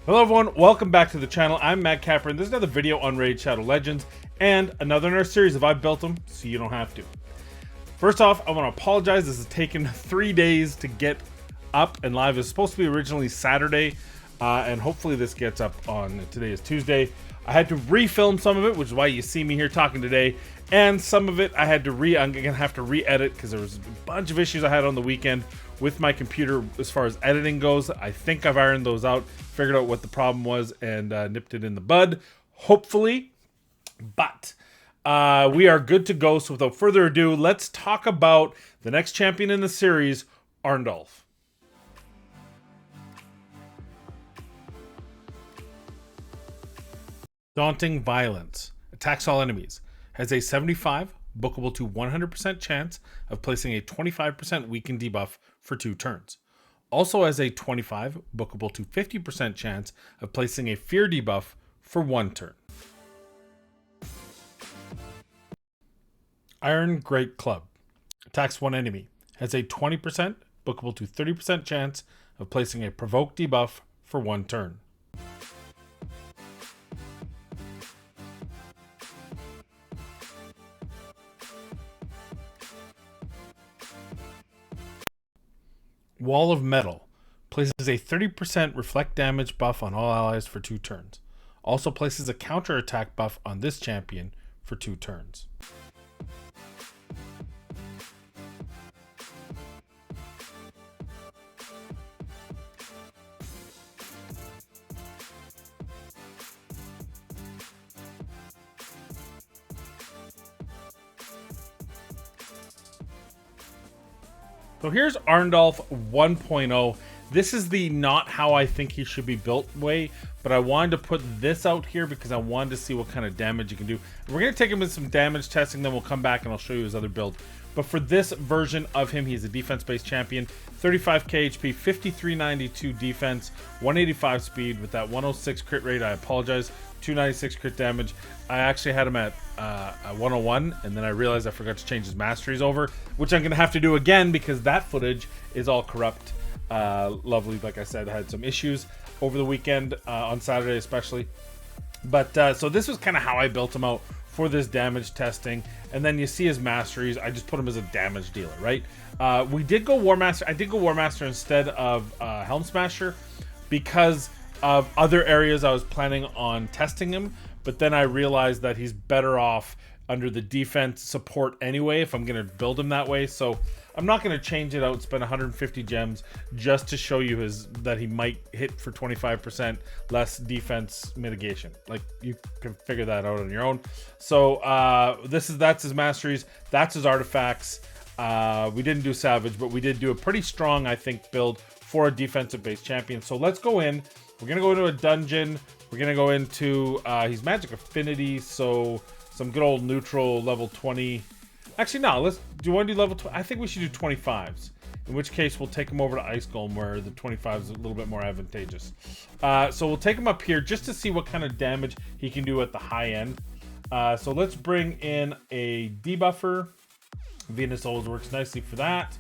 Hello everyone, welcome back to the channel. I'm Matt Capper, and this is another video on Raid Shadow Legends, and another in our series of I built them so you don't have to. First off, I want to apologize. This has taken 3 days to get up and live. It was supposed to be originally Saturday, and hopefully this gets up on, today is Tuesday. I had to refilm some of it, which is why you see me here talking today, and some of it I had to I'm gonna have to re-edit because there was a bunch of issues I had on the weekend with my computer as far as editing goes. I think I've ironed those out, figured out what the problem was, and nipped it in the bud, hopefully. But we are good to go. So without further ado, let's talk about the next champion in the series, Arndulf. Daunting Violence. Attacks all enemies. Has a 75, bookable to 100% chance of placing a 25% weaken debuff for 2 turns. Also has a 25, bookable to 50% chance of placing a fear debuff for 1 turn. Iron Great Club. Attacks 1 enemy. Has a 20%, bookable to 30% chance of placing a provoke debuff for 1 turn. Wall of Metal. Places a 30% reflect damage buff on all allies for 2 turns. Also places a counter attack buff on this champion for 2 turns. So here's Arndulf 1.0. This is the not how I think he should be built way, but I wanted to put this out here because I wanted to see what kind of damage you can do. We're going to take him with some damage testing, then we'll come back and I'll show you his other build. But for this version of him, he's a defense-based champion, 35k HP, 5392 defense, 185 speed with that 106 crit rate. I apologize, 296 crit damage. I actually had him at 101, and then I realized I forgot to change his masteries over, which I'm going to have to do again because that footage is all corrupt. Lovely, like I said, had some issues over the weekend, on Saturday especially. But so this was kind of how I built him out for this damage testing. And then you see his masteries. I just put him as a damage dealer, right? We did go War Master. I did go War Master instead of Helm Smasher because of other areas I was planning on testing him. But then I realized that he's better off under the defense support anyway if I'm going to build him that way. So I'm not going to change it out, spend 150 gems just to show you that he might hit for 25% less defense mitigation. Like, you can figure that out on your own. So that's his masteries, that's his artifacts. We didn't do Savage, but we did do a pretty strong, I think, build for a defensive-based champion. So let's go in. We're going to go into a dungeon. We're going to go into, he's Magic Affinity, so some good old neutral level 20. Actually, no, do you want to do level 20? I think we should do 25s. In which case, we'll take him over to Ice Golem, where the 25 is a little bit more advantageous. So we'll take him up here just to see what kind of damage he can do at the high end. So let's bring in a debuffer. Venus always works nicely for that.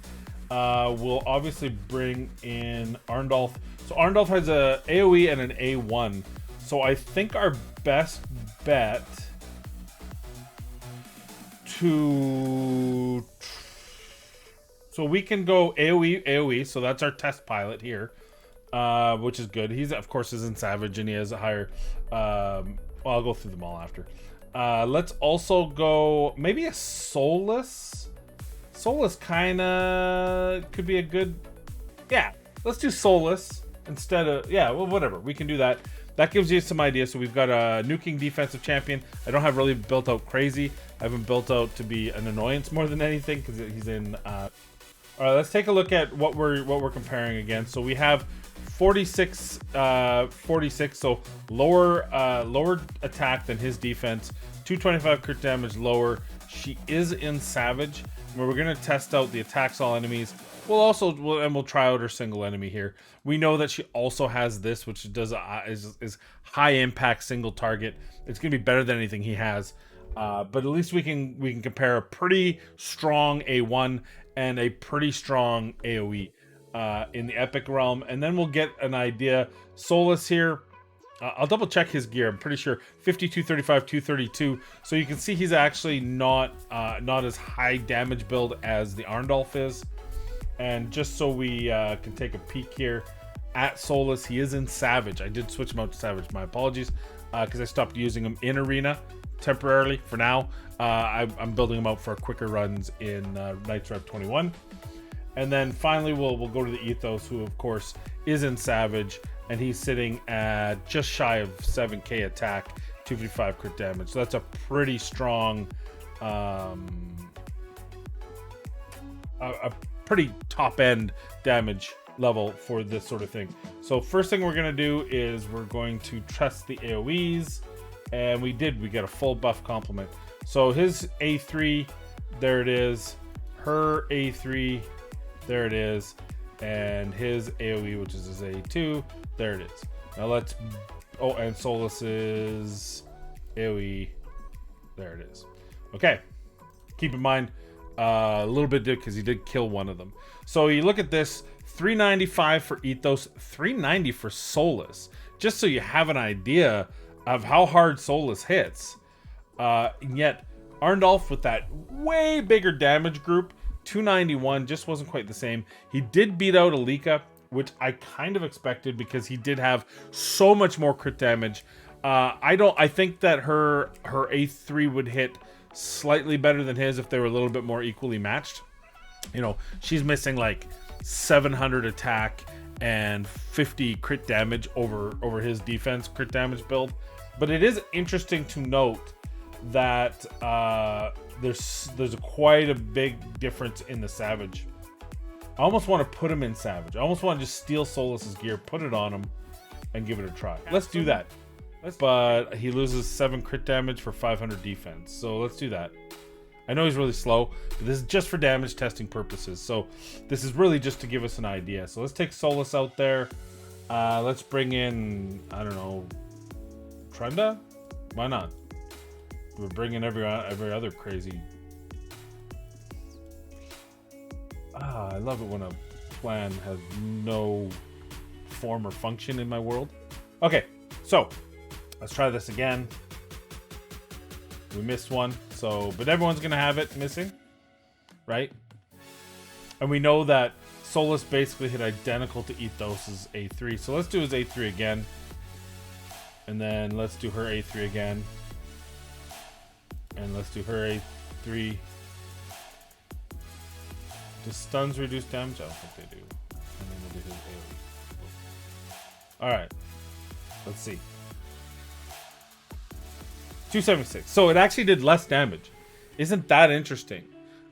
We'll obviously bring in Arndulf. So Arndulf has a AoE and an A1. So I think our best bet so we can go AoE, so that's our test pilot here, which is good. He's, of course, is in Savage, and he has a higher, well, I'll go through them all after. Let's also go maybe a Soulless. Soulless kind of could be a good, yeah, let's do Soulless instead of, yeah, well, whatever, we can do that. That gives you some ideas. So we've got a nuking defensive champion. I don't have really built out crazy. I haven't built out to be an annoyance more than anything because he's in. All right, let's take a look at what we're comparing against. So we have 46, 46. So lower attack than his defense. 225 crit damage lower. She is in Savage, where we're gonna test out the attacks all enemies. We'll try out her single enemy here. We know that she also has this, which does is high impact single target. It's gonna be better than anything he has. But at least we can compare a pretty strong A1 and a pretty strong AoE in the epic realm, and then we'll get an idea. Soulless here, I'll double check his gear. I'm pretty sure 50, 235, 232. So you can see he's actually not as high damage build as the Arndulf is. And just so we can take a peek here at Solus, he is in Savage. I did switch him out to Savage. My apologies, because I stopped using him in Arena temporarily for now. I'm building him out for quicker runs in Knights Rev 21. And then finally, we'll go to the Ethos, who of course is in Savage, and he's sitting at just shy of 7k attack, 255 crit damage. So that's a pretty strong, a pretty top end damage level for this sort of thing. So first thing we're gonna do is we're going to test the AoEs, and we get a full buff complement. So his A3, there it is. Her A3, there it is. And his AoE, which is his A2, there it is. Now let's, oh, and Solus's AoE, there it is. Okay, keep in mind, a little bit because he did kill one of them. So you look at this, 395 for Ethos, 390 for Solus. Just so you have an idea of how hard Solus hits. And yet, Arndulf with that way bigger damage group, 291, just wasn't quite the same. He did beat out Alika, which I kind of expected because he did have so much more crit damage. I think that her A3 would hit slightly better than his if they were a little bit more equally matched. You know, she's missing like 700 attack and 50 crit damage over his defense crit damage build. But it is interesting to note that there's quite a big difference in the Savage. I almost want to put him in Savage. I almost want to just steal Solus's gear, put it on him, and give it a try. Let's do that. But he loses 7 crit damage for 500 defense. So let's do that. I know he's really slow, but this is just for damage testing purposes. So this is really just to give us an idea. So let's take Solus out there. Let's bring in, I don't know, Trenda? Why not? We're bringing every other crazy. I love it when a plan has no form or function in my world. Okay, so let's try this again. We missed one, so but everyone's gonna have it missing, right? And we know that Solus basically hit identical to Ethos's A3, so let's do his A3 again, and then let's do her A3 again, and let's do her A3. Do stuns reduce damage? I don't think they do. And then we'll do his AoE. Alright. Let's see. 276. So it actually did less damage. Isn't that interesting?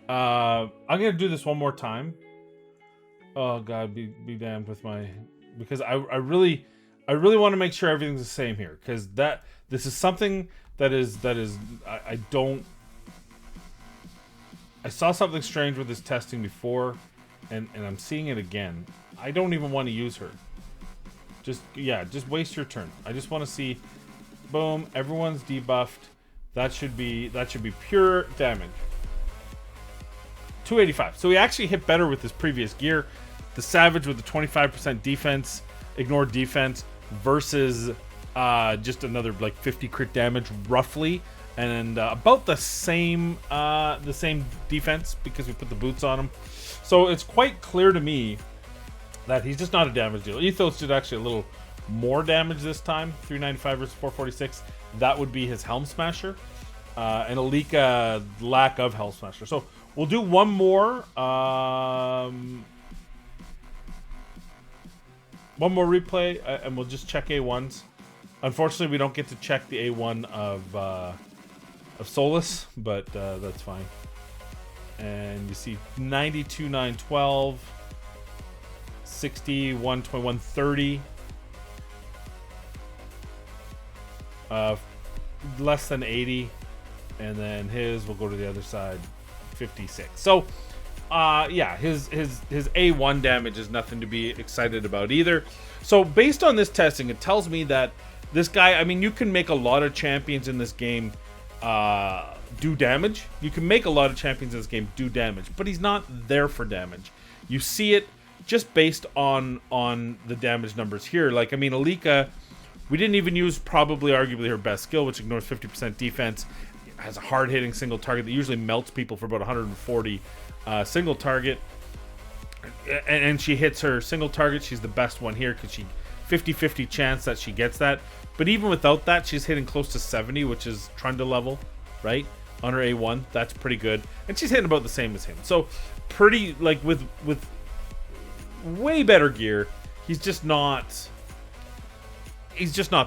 I'm gonna do this one more time. Oh god, be damned with my, because I really want to make sure everything's the same here, because this is something that is I saw something strange with this testing before, and I'm seeing it again. I don't even want to use her. Just waste your turn. I just want to see, boom, everyone's debuffed. That should be pure damage. 285. So he actually hit better with his previous gear. The Savage with the 25% defense, ignored defense, versus just another like 50 crit damage roughly. And about the same defense because we put the boots on him. So it's quite clear to me that he's just not a damage dealer. Ethos did actually a little more damage this time, 395 versus 446. That would be his Helm Smasher. And Alika, lack of Helm Smasher. So we'll do one more. One more replay, and we'll just check A1s. Unfortunately, we don't get to check the A1 of Solus, but that's fine. And you see 92, 912, 60, 121, 30. Less than 80. And then his, we'll go to the other side, 56. So, yeah, his A1 damage is nothing to be excited about either. So, based on this testing, it tells me that this guy, I mean, you can make a lot of champions in this game do damage. You can make a lot of champions in this game do damage, but he's not there for damage. You see it just based on the damage numbers here. Like, I mean, Alika We didn't even use probably arguably her best skill, which ignores 50% defense, has a hard-hitting single target that usually melts people for about 140 single target. And she hits her single target. She's the best one here because she 50-50 chance that she gets that. But even without that, she's hitting close to 70, which is Trunda level, right? On her A1, that's pretty good. And she's hitting about the same as him. So pretty, like, with way better gear, he's just not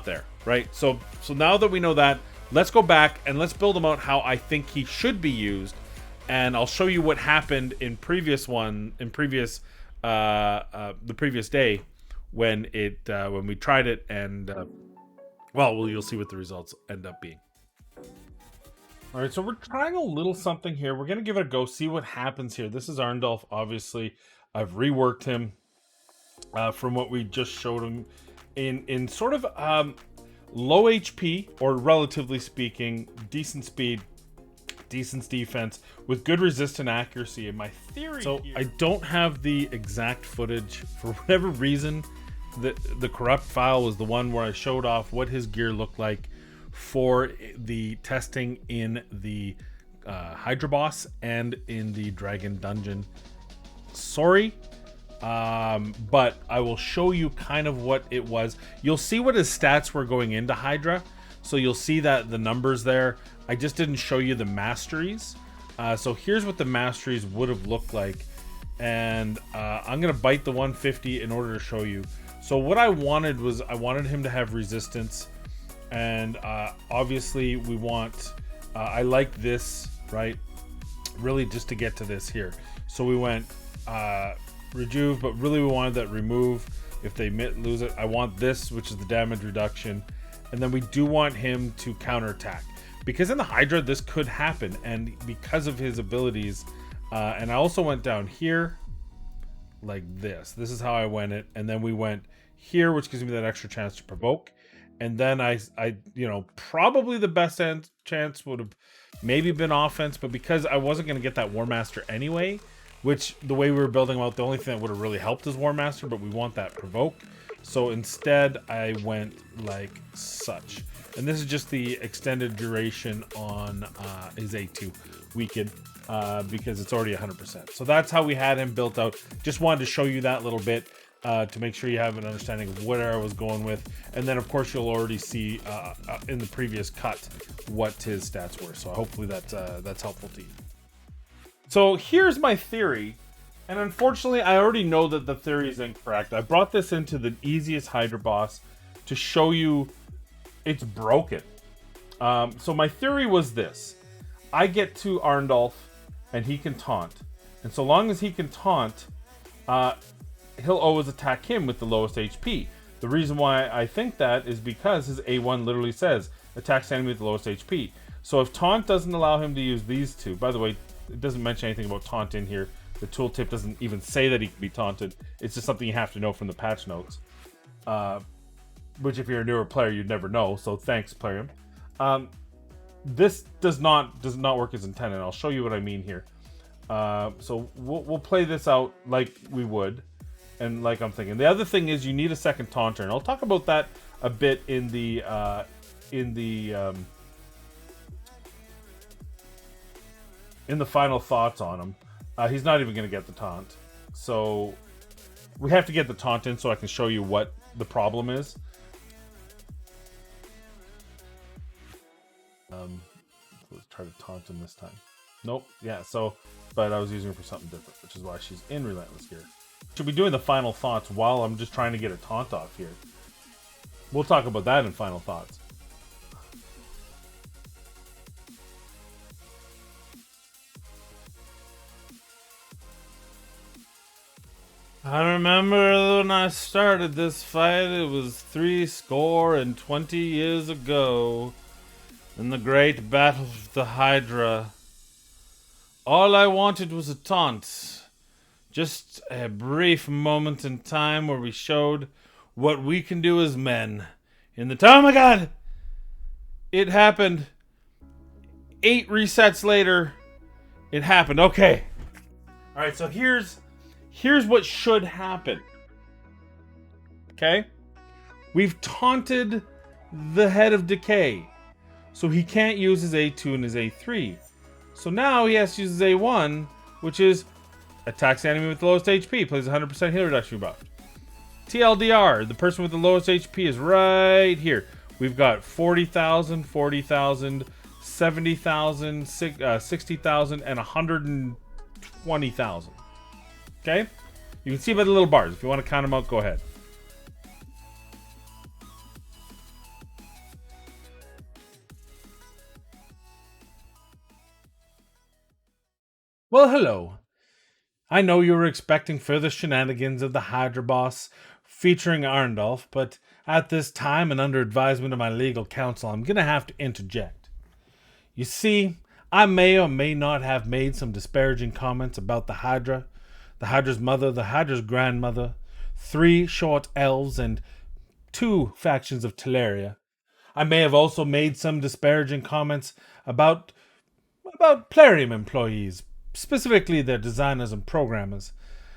there, right? So now that we know that, let's go back and let's build him out how I think he should be used. And I'll show you what happened in the previous day when we tried it, and well, you'll see what the results end up being. All right, so we're trying a little something here. We're gonna give it a go, see what happens here. This is Arndulf, obviously. I've reworked him from what we just showed him in sort of low HP, or relatively speaking, decent speed, decent defense with good resistant accuracy. In my theory, so I don't have the exact footage for whatever reason. The corrupt file was the one where I showed off what his gear looked like for the testing in the Hydra boss and in the Dragon Dungeon. Sorry, but I will show you kind of what it was. You'll see what his stats were going into Hydra, so you'll see that the numbers there. I just didn't show you the masteries. So here's what the masteries would have looked like. And I'm going to bite the 150 in order to show you. So what I wanted was, I wanted him to have resistance. And obviously we want, I like this, right? Really just to get to this here. So we went rejuve, but really we wanted that remove if they lose it. I want this, which is the damage reduction. And then we do want him to counterattack. Because in the Hydra, this could happen, and because of his abilities, and I also went down here, like this. This is how I went it, and then we went here, which gives me that extra chance to provoke, and then I you know, probably the best chance would have maybe been offense, but because I wasn't going to get that War Master anyway, which the way we were building them out, the only thing that would have really helped is War Master, but we want that provoke, so instead I went like such. And this is just the extended duration on his A2 weakened because it's already 100%. So that's how we had him built out. Just wanted to show you that little bit to make sure you have an understanding of where I was going with. And then, of course, you'll already see in the previous cut what his stats were. So hopefully that's helpful to you. So here's my theory. And unfortunately, I already know that the theory is incorrect. I brought this into the easiest Hydra boss to show you it's broken. So my theory was this. I get to Arndulf and he can taunt. And so long as he can taunt, he'll always attack him with the lowest HP. The reason why I think that is because his A1 literally says attacks enemy with the lowest HP. So if taunt doesn't allow him to use these two, by the way, it doesn't mention anything about taunt in here. The tooltip doesn't even say that he can be taunted. It's just something you have to know from the patch notes. Which if you're a newer player, you'd never know. So thanks, Plarium. This does not work as intended. I'll show you what I mean here. So we'll play this out like we would, and like I'm thinking. The other thing is you need a second taunter, and I'll talk about that a bit in the final thoughts on him. He's not even going to get the taunt, so we have to get the taunt in so I can show you what the problem is. Let's try to taunt him this time. Nope. Yeah. So, but I was using her for something different, which is why she's in Relentless here. Should be doing the final thoughts while I'm just trying to get a taunt off here. We'll talk about that in final thoughts. I remember when I started this fight, it was 20 years ago. In the great battle of the Hydra, all I wanted was a taunt. Just a brief moment in time where we showed what we can do as men. In the time, oh my god! It happened. 8 resets later, it happened. Okay. Alright, so here's what should happen. Okay? We've taunted the head of decay. So he can't use his A2 and his A3. So now he has to use his A1, which is attacks the enemy with the lowest HP, plays 100% heal reduction buff. TLDR, the person with the lowest HP is right here. We've got 40,000, 40,000, 70,000, 60,000, and 120,000. Okay? You can see by the little bars. If you want to count them out, go ahead. Well, hello. I know you were expecting further shenanigans of the Hydra boss featuring Arndulf, but at this time and under advisement of my legal counsel, I'm going to have to interject. You see, I may or may not have made some disparaging comments about the Hydra's mother, the Hydra's grandmother, 3 short elves, and 2 factions of Teleria. I may have also made some disparaging comments about Plarium employees, specifically their designers and programmers.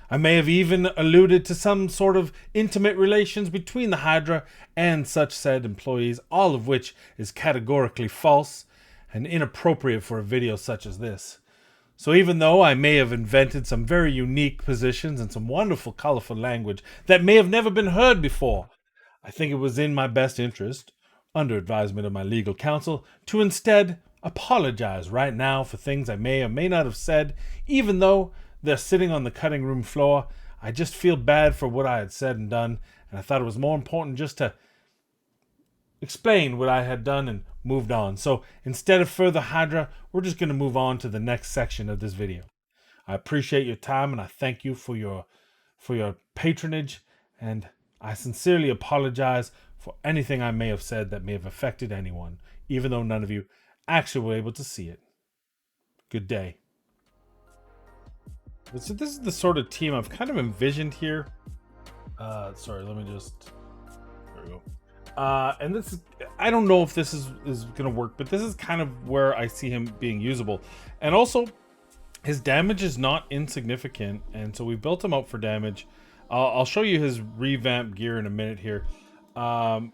I may have even alluded to some sort of intimate relations between the Hydra and such said employees, all of which is categorically false and inappropriate for a video such as this. So even though I may have invented some very unique positions and some wonderful, colorful language that may have never been heard before, I think it was in my best interest, under advisement of my legal counsel, to instead apologize right now for things I may or may not have said, even though they're sitting on the cutting room floor. I just feel bad for what I had said and done, and I thought it was more important just to explain what I had done and moved on. So instead of further Hydra, we're just going to move on to the next section of this video. I appreciate your time and I thank you for your patronage, and I sincerely apologize for anything I may have said that may have affected anyone, even though none of you actually were able to see it. Good day. So this is the sort of team I've kind of envisioned here. Sorry, let me just... There we go. And this is... I don't know if this is going to work, but this is kind of where I see him being usable. And also, his damage is not insignificant, and so we built him out for damage. I'll show you his revamped gear in a minute here. I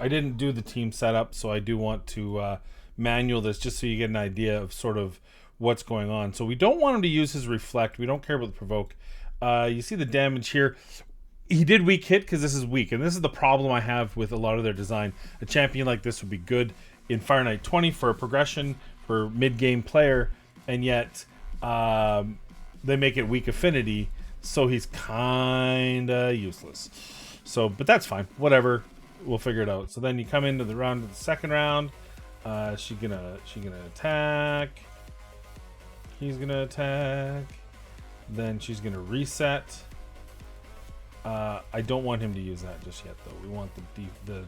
didn't do the team setup, so I do want to manual this just so you get an idea of sort of what's going on. So we don't want him to use his reflect. We don't care about the provoke. You see the damage here. He did weak hit because this is weak, and this is the problem I have with a lot of their design. A champion like this would be good in Fire Knight 20 for a progression for mid-game player, and yet they make it weak affinity, so he's kinda useless. So, but that's fine. Whatever. We'll figure it out. So then you come into the round of the second round. She's gonna attack. He's gonna attack. Then she's gonna reset. I don't want him to use that just yet, though. We want the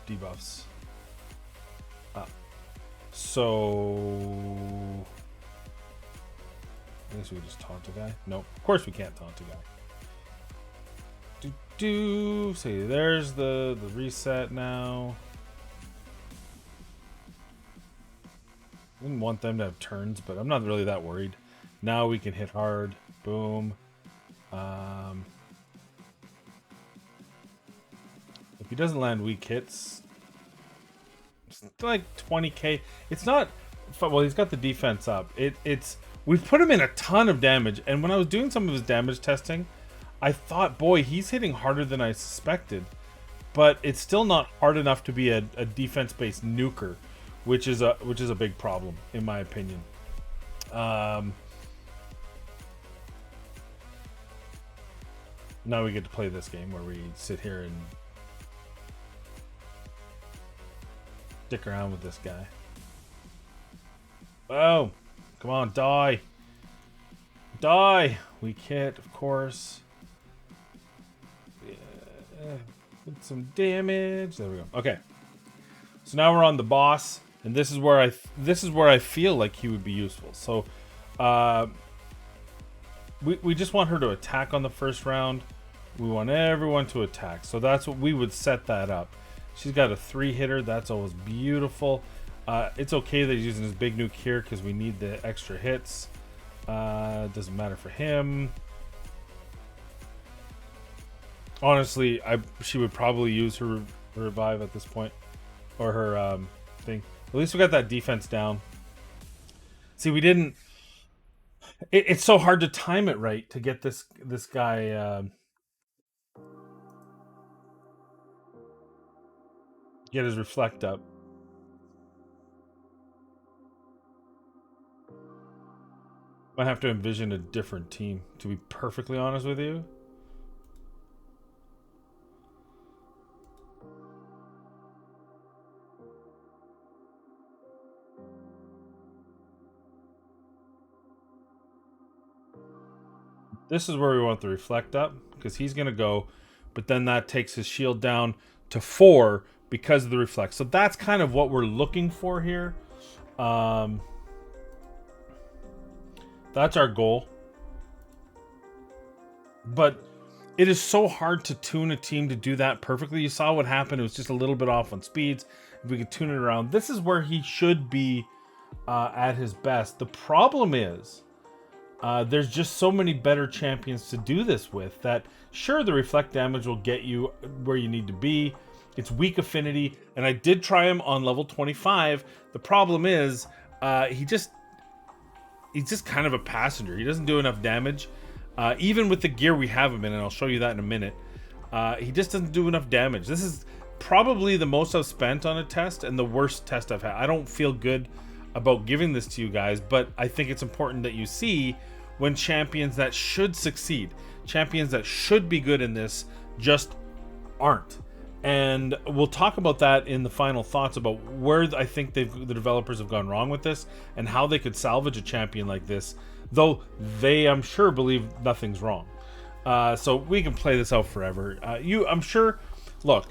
debuffs. So I guess we just taunt a guy. Nope, of course we can't taunt a guy. See, there's the reset now. Didn't want them to have turns, but I'm not really that worried. Now we can hit hard. Boom. If he doesn't land weak hits, it's like 20k. It's not. Well, he's got the defense up. We've put him in a ton of damage, and when I was doing some of his damage testing, I thought, boy, he's hitting harder than I suspected, but it's still not hard enough to be a defense-based nuker, which is a big problem in my opinion. Now we get to play this game where we sit here and dick around with this guy. Oh, come on, die. Die! Weak hit, of course. With some damage. There we go. Okay. So now we're on the boss, and this is where I feel like he would be useful. So we just want her to attack on the first round. We want everyone to attack. So that's what we would set that up. She's got a 3-hitter. That's always beautiful. It's okay that he's using his big nuke here because we need the extra hits. Doesn't matter for him. Honestly, she would probably use her revive at this point, or her thing. At least we got that defense down. See, we didn't. It's so hard to time it right to get this guy get his reflect up. I have to envision a different team, to be perfectly honest with you. This is where we want the reflect up, because he's going to go, but then that takes his shield down to 4 because of the reflect. So that's kind of what we're looking for here. That's our goal. But it is so hard to tune a team to do that perfectly. You saw what happened. It was just a little bit off on speeds. If we could tune it around, this is where he should be at his best. The problem is there's just so many better champions to do this with that, sure, the reflect damage will get you where you need to be. It's weak affinity, and I did try him on level 25. The problem is he's just kind of a passenger. He doesn't do enough damage. Even with the gear we have him in, and I'll show you that in a minute, he just doesn't do enough damage. This is probably the most I've spent on a test and the worst test I've had. I don't feel good about giving this to you guys, but I think it's important that you see when champions that should succeed, champions that should be good in this, just aren't. And we'll talk about that in the final thoughts about where I think the developers have gone wrong with this and how they could salvage a champion like this, though they, I'm sure, believe nothing's wrong. So we can play this out forever. I'm sure, look,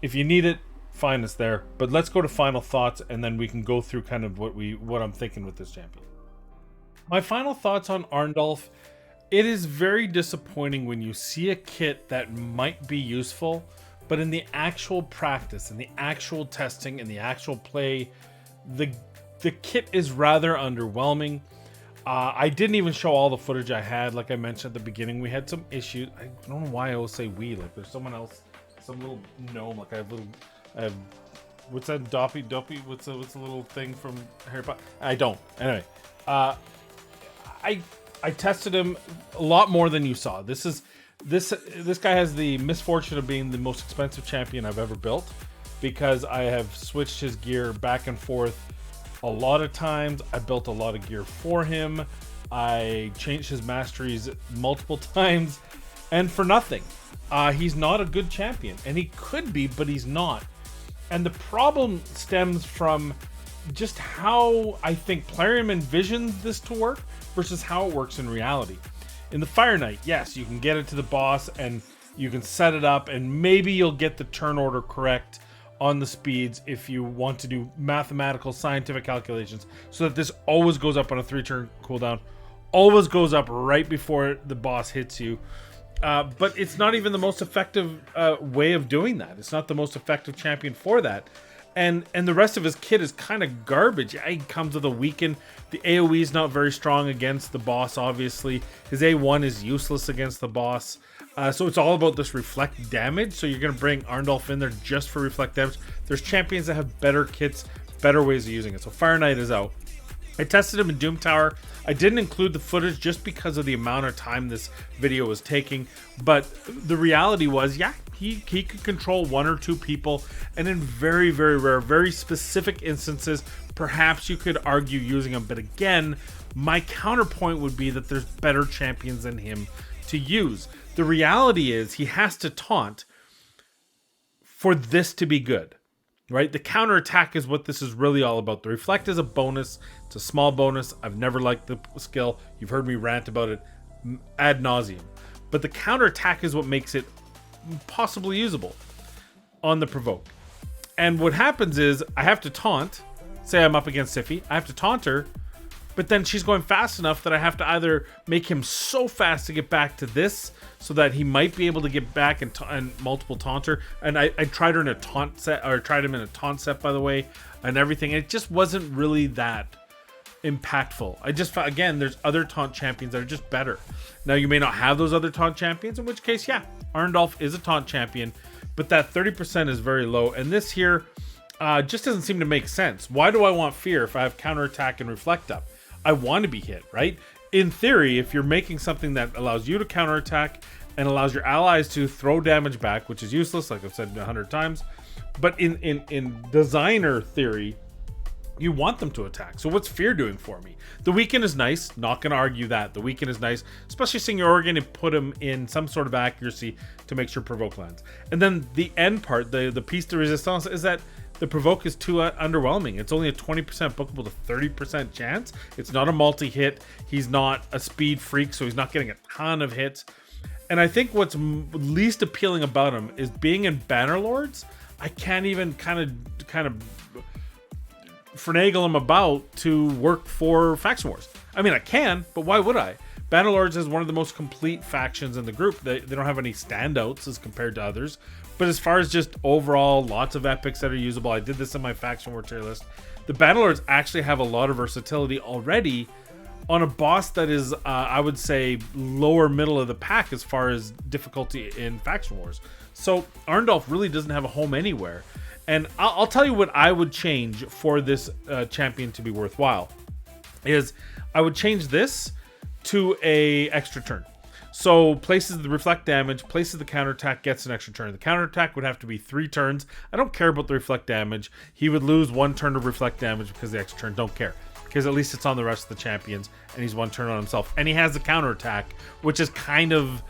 if you need it, find us there. But let's go to final thoughts, and then we can go through kind of what I'm thinking with this champion. My final thoughts on Arndulf. It is very disappointing when you see a kit that might be useful, but in the actual practice, in the actual testing, in the actual play, the kit is rather underwhelming. I didn't even show all the footage I had. Like I mentioned at the beginning, we had some issues. I don't know why I always say we. Like there's someone else, some little gnome. Like I have what's that? Doppy? What's the little thing from Harry Potter? I don't. Anyway, I tested him a lot more than you saw. This guy has the misfortune of being the most expensive champion I've ever built, because I have switched his gear back and forth a lot of times. I built a lot of gear for him. I changed his masteries multiple times, and for nothing. He's not a good champion, and he could be, but he's not. And the problem stems from just how I think Plarium envisions this to work versus how it works in reality. In the Fire Knight, yes, you can get it to the boss and you can set it up, and maybe you'll get the turn order correct on the speeds if you want to do mathematical, scientific calculations, so that this always goes up on a 3-turn cooldown, always goes up right before the boss hits you. But it's not even the most effective way of doing that. It's not the most effective champion for that. And the rest of his kit is kind of garbage. He comes with a weaken. The AoE is not very strong against the boss, obviously. His A1 is useless against the boss. So it's all about this reflect damage. So you're going to bring Arndulf in there just for reflect damage. There's champions that have better kits, better ways of using it. So Fire Knight is out. I tested him in Doom Tower. I didn't include the footage just because of the amount of time this video was taking. But the reality was, yeah, he could control 1 or 2 people. And in very, very rare, very specific instances, perhaps you could argue using him. But again, my counterpoint would be that there's better champions than him to use. The reality is he has to taunt for this to be good. Right? The counterattack is what this is really all about. The reflect is a bonus. It's a small bonus. I've never liked the skill. You've heard me rant about it ad nauseum. But the counterattack is what makes it possibly usable on the provoke. And what happens is I have to taunt. Say I'm up against Sify. I have to taunt her. But then she's going fast enough that I have to either make him so fast to get back to this so that he might be able to get back and multiple taunter. And I tried her in a taunt set, or tried him in a taunt set, by the way, and everything. It just wasn't really that impactful. I just found, again, there's other taunt champions that are just better. Now, you may not have those other taunt champions, in which case, yeah, Arndulf is a taunt champion, but that 30% is very low. And this here just doesn't seem to make sense. Why do I want fear if I have counterattack and reflect up? I want to be hit, right? In theory, if you're making something that allows you to counterattack and allows your allies to throw damage back, which is useless, like I've said 100 times, but in designer theory, you want them to attack. So what's fear doing for me? The weaken is nice. Not going to argue that. The weaken is nice, especially seeing your organ and put him in some sort of accuracy to make sure provoke lands. And then the end part, the piece de resistance, is that the provoke is too underwhelming. It's only a 20% bookable to 30% chance. It's not a multi-hit. He's not a speed freak, so he's not getting a ton of hits. And I think what's least appealing about him is being in Bannerlords. I can't even kind of finagle him about to work for Faction Wars. I mean, I can, but why would I? Bannerlords is one of the most complete factions in the group. They don't have any standouts as compared to others. But as far as just overall, lots of epics that are usable, I did this in my Faction War tier list. The Bannerlords actually have a lot of versatility already on a boss that is, I would say, lower middle of the pack as far as difficulty in Faction Wars. So Arndulf really doesn't have a home anywhere. And I'll tell you what I would change for this champion to be worthwhile. Is I would change this to a extra turn. So places the reflect damage, places the counterattack, gets an extra turn. The counterattack would have to be 3 turns. I don't care about the reflect damage. He would lose 1 turn of reflect damage because the extra turn. Don't care. Because at least it's on the rest of the champions, and he's 1 turn on himself. And he has the counterattack, which is kind of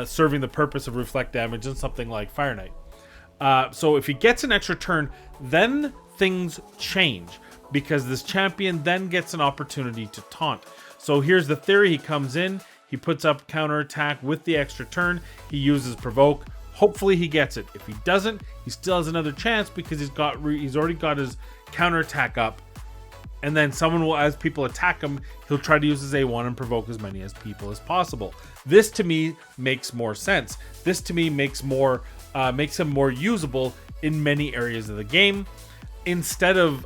serving the purpose of reflect damage in something like Fire Knight. So if he gets an extra turn, then things change. Because this champion then gets an opportunity to taunt. So here's the theory. He comes in. He puts up counterattack with the extra turn. He uses provoke. Hopefully he gets it. If he doesn't, he still has another chance because he's already got his counterattack up. And then someone will, as people attack him, he'll try to use his A1 and provoke as many as people as possible. This to me makes more sense. This to me makes him more usable in many areas of the game instead of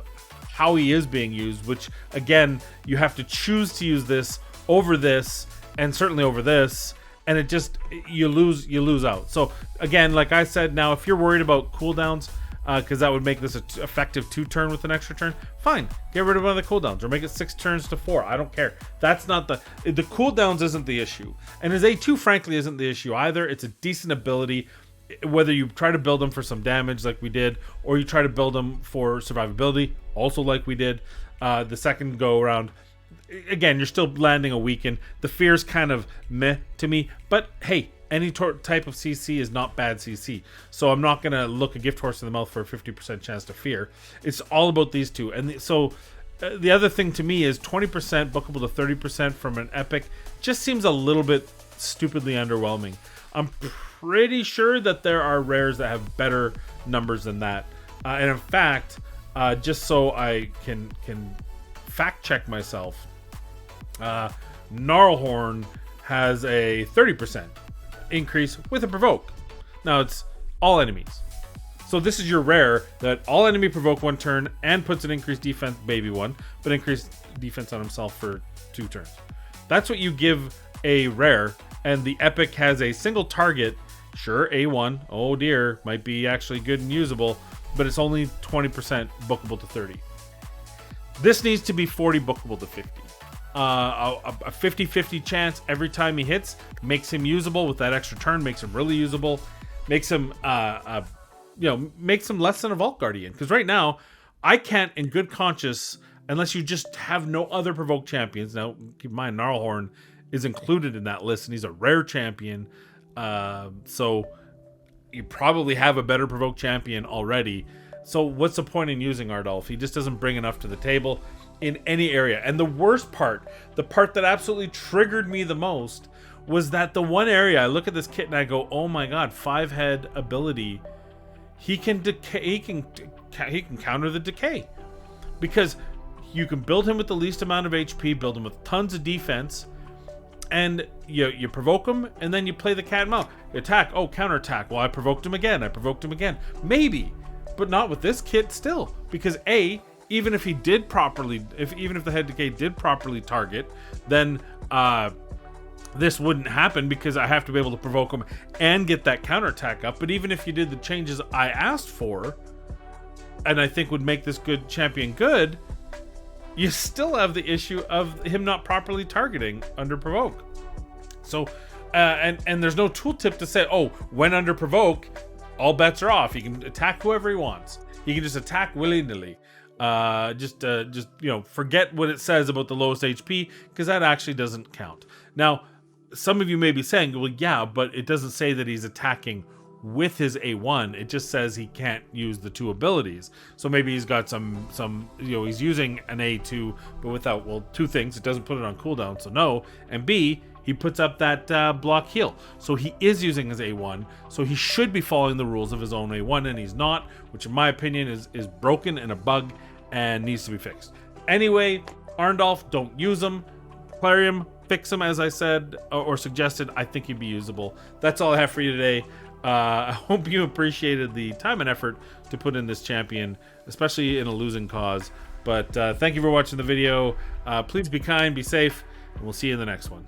how he is being used, which again, you have to choose to use this over this and certainly over this, and it just you lose out. So again, like I said, now if you're worried about cooldowns, because that would make this an effective 2 turn with an extra turn, fine, get rid of one of the cooldowns or make it 6 turns to 4. I don't care. That's not the cooldowns isn't the issue, and his A2 frankly isn't the issue either. It's a decent ability, whether you try to build him for some damage like we did, or you try to build him for survivability also like we did the second go around. Again, you're still landing a weaken. The fear's kind of meh to me, but hey, any type of CC is not bad CC. So I'm not going to look a gift horse in the mouth for a 50% chance to fear. It's all about these two. And so the other thing to me is 20% bookable to 30% from an epic just seems a little bit stupidly underwhelming. I'm pretty sure that there are rares that have better numbers than that. And in fact, just so I can fact check myself, Gnarlhorn has a 30% increase with a provoke. Now it's all enemies. So this is your rare that all enemy provoke 1 turn and puts an increased defense, baby 1, but increased defense on himself for 2 turns. That's what you give a rare, and the epic has a single target. Sure, A1, oh dear, might be actually good and usable, but it's only 20% bookable to 30. This needs to be 40 bookable to 50. A 50-50 chance every time he hits makes him usable with that extra turn, makes him really usable, makes him makes him less than a Vault Guardian. Because right now, I can't in good conscience, unless you just have no other provoke champions. Now, keep in mind, Gnarlhorn is included in that list, and he's a rare champion. So you probably have a better provoke champion already. So what's the point in using Arndulf? He just doesn't bring enough to the table in any area. And the worst part, the part that absolutely triggered me the most, was that the one area I look at this kit and I go, oh my god, 5-head ability, he can decay, he can counter the decay, because you can build him with the least amount of HP, build him with tons of defense, and you provoke him, and then you play the cat and mouse. You attack, oh, counterattack. Well, I provoked him again. Maybe, but not with this kit still, because even if he did properly, even if the head decay did properly target, then this wouldn't happen because I have to be able to provoke him and get that counterattack up. But even if you did the changes I asked for, and I think would make this good champion good, you still have the issue of him not properly targeting under provoke. So, and there's no tooltip to say, oh, when under provoke, all bets are off. He can attack whoever he wants. He can just attack willy-nilly. Just forget what it says about the lowest HP, because that actually doesn't count. Now, some of you may be saying, well, yeah, but it doesn't say that he's attacking with his A1. It just says he can't use the 2 abilities. So maybe he's got some he's using an A2, but without, well, 2 things. It doesn't put it on cooldown, so no. And B, he puts up that block heal. So he is using his A1, so he should be following the rules of his own A1, and he's not, which in my opinion is broken and a bug and needs to be fixed. Anyway, Arndulf, don't use him. Clarium, fix him as I said or suggested. I think he'd be usable. That's all I have for you today. I hope you appreciated the time and effort to put in this champion, especially in a losing cause. But thank you for watching the video. Please be kind, be safe, and we'll see you in the next one.